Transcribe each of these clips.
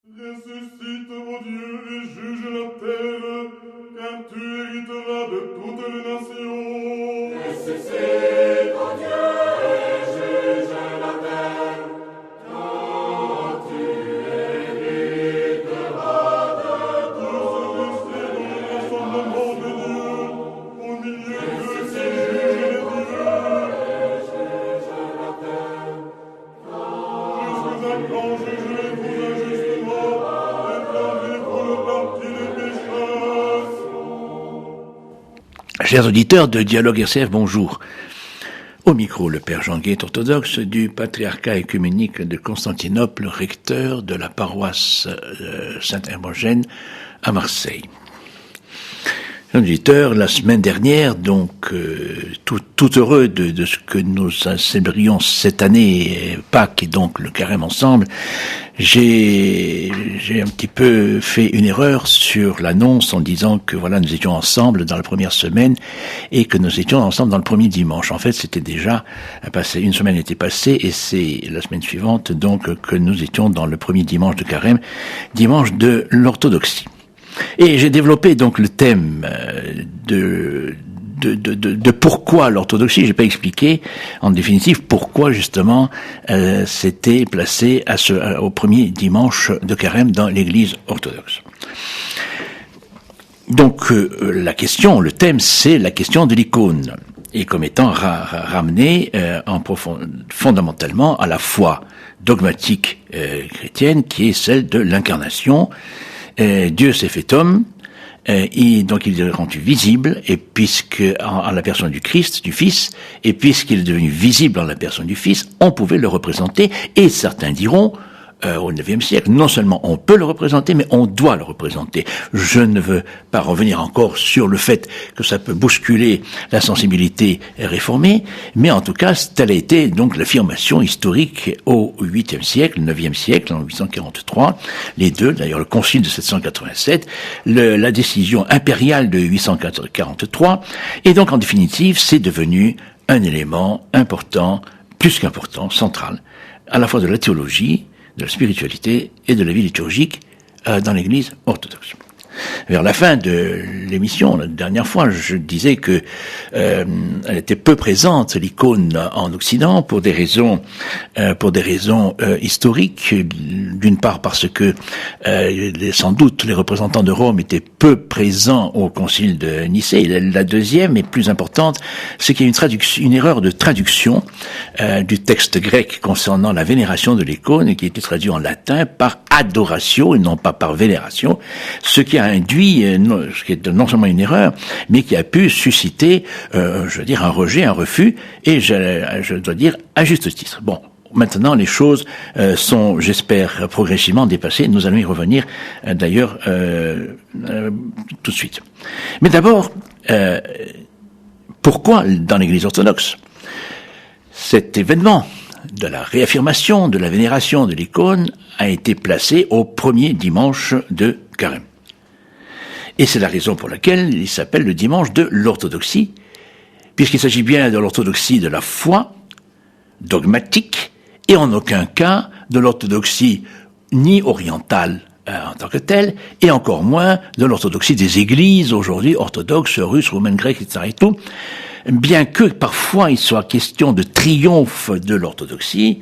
Ressuscite, ô Dieu, et juge la terre, car tu hériteras de toutes les nations. Ressuscite, ô Dieu, et juge la terre, car tu hériteras de toutes les nations. Rassemblement de Dieu, au milieu de ces juges les dieux. Juge la terre, Jusqu'à quand jugerez-vous injustement, et prendrez-vous le parti des pécheurs? Chers auditeurs de Dialogue RCF, bonjour. Au micro, le Père Jean Guet, orthodoxe du patriarcat œcuménique de Constantinople, recteur de la paroisse Saint-Hermogène à Marseille. Chers auditeurs, la semaine dernière, donc, tout heureux de ce que nous célébrions cette année, Pâques et donc le Carême ensemble, j'ai un petit peu fait une erreur sur l'annonce en disant que voilà, nous étions ensemble dans la première semaine et que nous étions ensemble dans le premier dimanche. En fait, c'était déjà passé, une semaine était passée et c'est la semaine suivante donc que nous étions dans le premier dimanche de Carême, dimanche de l'orthodoxie. Et j'ai développé donc le thème de pourquoi l'orthodoxie. J'ai pas expliqué en définitive pourquoi justement c'était placé au premier dimanche de Carême dans l'Église orthodoxe. Donc la question, le thème, c'est la question de l'icône et comme étant ramené fondamentalement à la foi dogmatique chrétienne qui est celle de l'incarnation. Dieu s'est fait homme, donc il est rendu visible, et puisque en la personne du Christ, du Fils, et puisqu'il est devenu visible en la personne du Fils, on pouvait le représenter, et certains diront, au IXe siècle, non seulement on peut le représenter, mais on doit le représenter. Je ne veux pas revenir encore sur le fait que ça peut bousculer la sensibilité réformée, mais en tout cas, telle a été donc l'affirmation historique au VIIIe siècle, IXe siècle, en 843, les deux, d'ailleurs le concile de 787, la décision impériale de 843, et donc en définitive, c'est devenu un élément important, plus qu'important, central, à la fois de la théologie, de la spiritualité et de la vie liturgique dans l'Église orthodoxe. Vers la fin de l'émission, la dernière fois, je disais que elle était peu présente, l'icône en Occident, pour des raisons historiques. D'une part parce que sans doute les représentants de Rome étaient peu présents au concile de Nicée. Et la deuxième et plus importante, c'est qu'il y a une erreur de traduction du texte grec concernant la vénération de l'icône, qui a été traduit en latin par adoratio et non pas par vénération, ce qui a induit, ce qui est non seulement une erreur, mais qui a pu susciter, je veux dire, un rejet, un refus, et je dois dire à juste titre. Bon, maintenant les choses sont, j'espère, progressivement dépassées. Nous allons y revenir d'ailleurs tout de suite. Mais d'abord, pourquoi dans l'Église orthodoxe cet événement de la réaffirmation de la vénération de l'icône a été placé au premier dimanche de Carême? Et c'est la raison pour laquelle il s'appelle le dimanche de l'orthodoxie, puisqu'il s'agit bien de l'orthodoxie de la foi dogmatique, et en aucun cas de l'orthodoxie ni orientale en tant que telle, et encore moins de l'orthodoxie des églises aujourd'hui orthodoxes, russes, roumaines, grecques, etc. et tout, bien que parfois il soit question de triomphe de l'orthodoxie.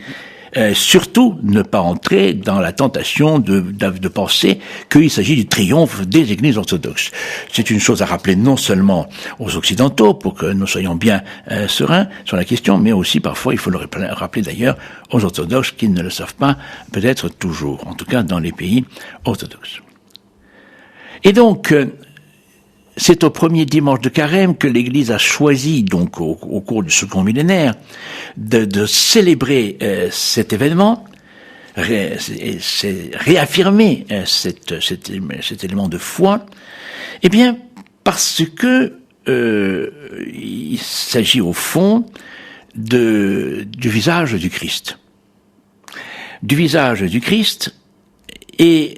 Surtout ne pas entrer dans la tentation de penser qu'il s'agit du triomphe des églises orthodoxes. C'est une chose à rappeler non seulement aux occidentaux pour que nous soyons bien sereins sur la question, mais aussi parfois il faut le rappeler d'ailleurs aux orthodoxes qui ne le savent pas peut-être toujours, en tout cas dans les pays orthodoxes. Et donc c'est au premier dimanche de Carême que l'Église a choisi, donc au cours du second millénaire, de célébrer cet événement, réaffirmer cet élément de foi, eh bien parce que il s'agit au fond du visage du Christ. Du visage du Christ et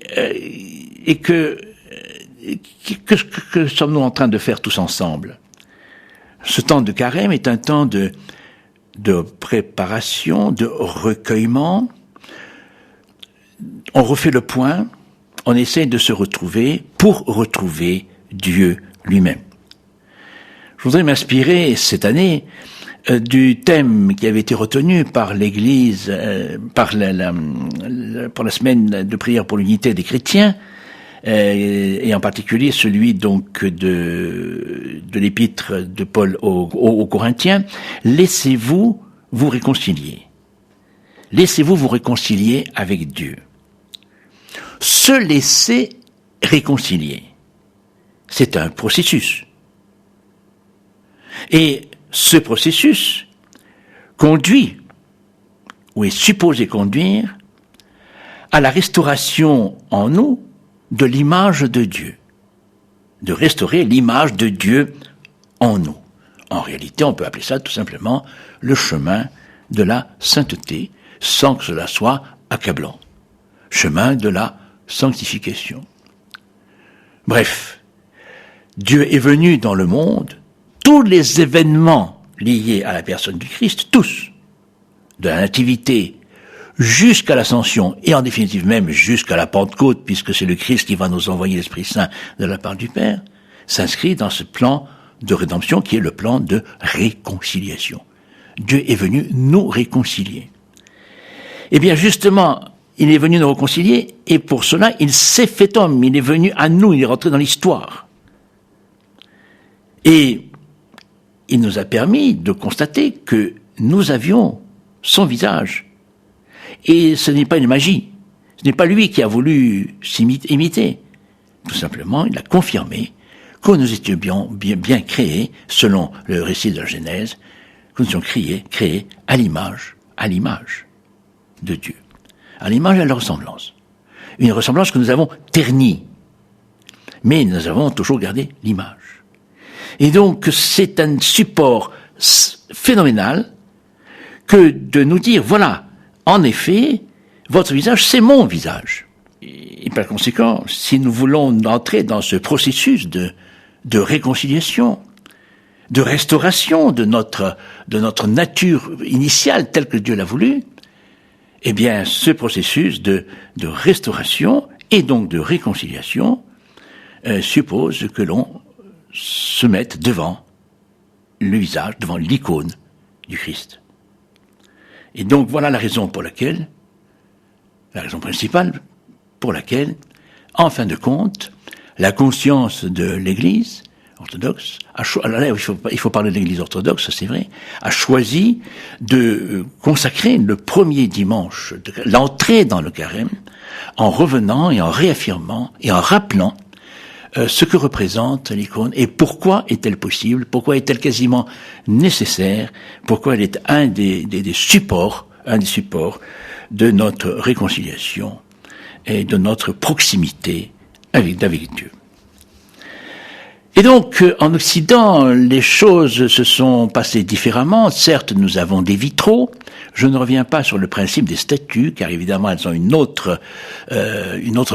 que sommes-nous en train de faire tous ensemble? Ce temps de Carême est un temps de préparation, de recueillement. On refait le point on essaie de se retrouver pour retrouver Dieu lui-même. Je voudrais m'inspirer cette année du thème qui avait été retenu par l'Église pour la semaine de prière pour l'unité des chrétiens, et en particulier celui donc de l'épître de Paul aux Corinthiens. Laissez-vous vous réconcilier. Laissez-vous vous réconcilier avec Dieu. Se laisser réconcilier, c'est un processus. Et ce processus conduit, ou est supposé conduire, à la restauration en nous de l'image de Dieu. De restaurer l'image de Dieu en nous. En réalité, on peut appeler ça tout simplement le chemin de la sainteté, sans que cela soit accablant. Chemin de la sanctification. Bref, Dieu est venu dans le monde, tous les événements liés à la personne du Christ, tous, de la nativité jusqu'à l'ascension, et en définitive même jusqu'à la Pentecôte, puisque c'est le Christ qui va nous envoyer l'Esprit Saint de la part du Père, s'inscrit dans ce plan de rédemption qui est le plan de réconciliation. Dieu est venu nous réconcilier. Eh bien justement, il est venu nous réconcilier, et pour cela, il s'est fait homme, il est venu à nous, il est rentré dans l'histoire. Et il nous a permis de constater que nous avions son visage. Et ce n'est pas une magie. Ce n'est pas lui qui a voulu imiter. Tout simplement, il a confirmé que nous étions bien créés, selon le récit de la Genèse, que nous étions créés à l'image de Dieu. À l'image et à la ressemblance. Une ressemblance que nous avons ternie. Mais nous avons toujours gardé l'image. Et donc, c'est un support phénoménal que de nous dire, voilà, en effet, votre visage, c'est mon visage. Et par conséquent, si nous voulons entrer dans ce processus de réconciliation, de restauration de notre nature initiale telle que Dieu l'a voulu, eh bien, ce processus de restauration et donc de réconciliation suppose que l'on se mette devant le visage, devant l'icône du Christ. Et donc voilà la raison principale pour laquelle, en fin de compte, la conscience de l'Église orthodoxe, il faut parler de l'Église orthodoxe, c'est vrai, a choisi de consacrer le premier dimanche l'entrée dans le carême en revenant et en réaffirmant et en rappelant ce que représente l'icône et pourquoi est-elle possible, pourquoi est-elle quasiment nécessaire, pourquoi elle est un des supports de notre réconciliation et de notre proximité avec Dieu. Et donc, en Occident, les choses se sont passées différemment. Certes, nous avons des vitraux. Je ne reviens pas sur le principe des statues, car évidemment, elles ont une autre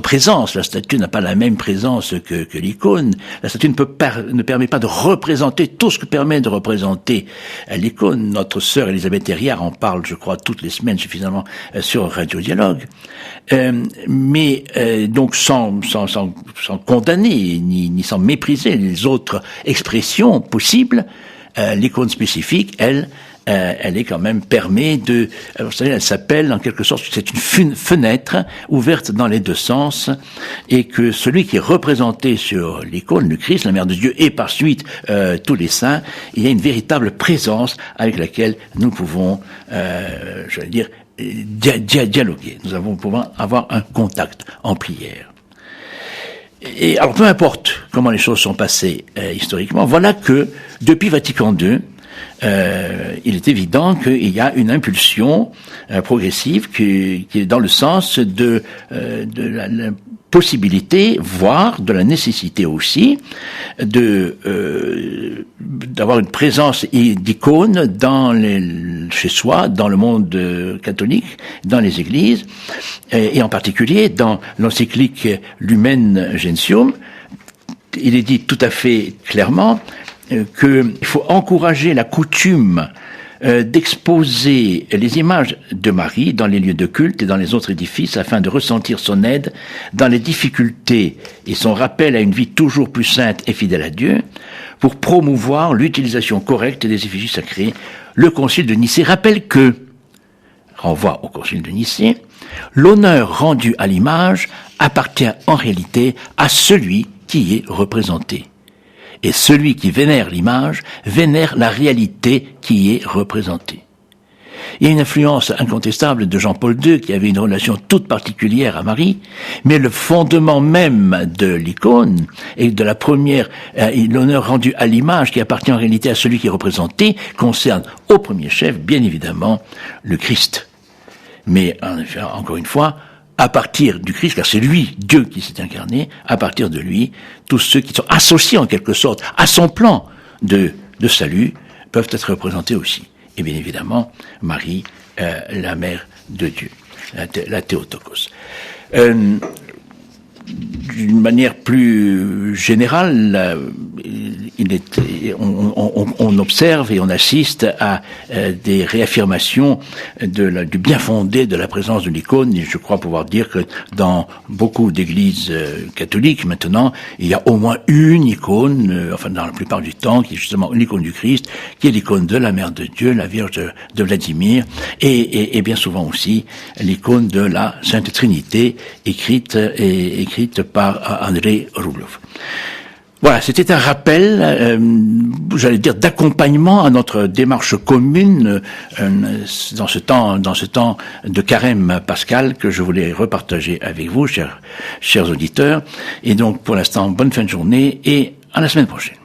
présence. La statue n'a pas la même présence que l'icône. La statue ne permet pas de représenter tout ce que permet de représenter l'icône. Notre sœur Elisabeth Herriard en parle, je crois, toutes les semaines suffisamment sur Radio Dialogue. Mais donc sans condamner ni sans mépriser les autres expressions possibles, l'icône spécifique, elle est quand même permet de... Vous savez, elle s'appelle en quelque sorte, c'est une fenêtre ouverte dans les deux sens, et que celui qui est représenté sur l'icône, le Christ, la Mère de Dieu, et par suite tous les saints, il y a une véritable présence avec laquelle nous pouvons, dialoguer. Nous pouvons avoir un contact en prière. Et alors, peu importe comment les choses sont passées historiquement, voilà que depuis Vatican II, il est évident qu'il y a une impulsion progressive qui est dans le sens de la possibilité, voire de la nécessité aussi, d'avoir une présence d'icônes chez soi, dans le monde catholique, dans les églises, et en particulier dans l'encyclique Lumen Gentium. Il est dit tout à fait clairement qu'il faut encourager la coutume d'exposer les images de Marie dans les lieux de culte et dans les autres édifices afin de ressentir son aide dans les difficultés et son rappel à une vie toujours plus sainte et fidèle à Dieu, pour promouvoir l'utilisation correcte des effigies sacrées. Le Concile de Nicée rappelle que, renvoie au Concile de Nicée, l'honneur rendu à l'image appartient en réalité à celui qui y est représenté. Et celui qui vénère l'image vénère la réalité qui y est représentée. Il y a une influence incontestable de Jean-Paul II qui avait une relation toute particulière à Marie, mais le fondement même de l'icône et de la première, l'honneur rendu à l'image qui appartient en réalité à celui qui est représenté, concerne au premier chef, bien évidemment, le Christ. Mais, encore une fois, à partir du Christ, car c'est lui, Dieu qui s'est incarné, à partir de lui, tous ceux qui sont associés en quelque sorte à son plan de salut peuvent être représentés aussi. Et bien évidemment, Marie, la mère de Dieu, la Théotokos. D'une manière plus générale, on observe et on assiste à des réaffirmations du bien fondé de la présence de l'icône, et je crois pouvoir dire que dans beaucoup d'églises catholiques maintenant, il y a au moins une icône, enfin dans la plupart du temps, qui est justement l'icône du Christ, qui est l'icône de la Mère de Dieu, la Vierge de Vladimir, et bien souvent aussi l'icône de la Sainte Trinité, écrite par Andrei Rublev. Voilà, c'était un rappel, j'allais dire, d'accompagnement à notre démarche commune dans ce temps de carême pascal que je voulais repartager avec vous, chers auditeurs. Et donc, pour l'instant, bonne fin de journée et à la semaine prochaine.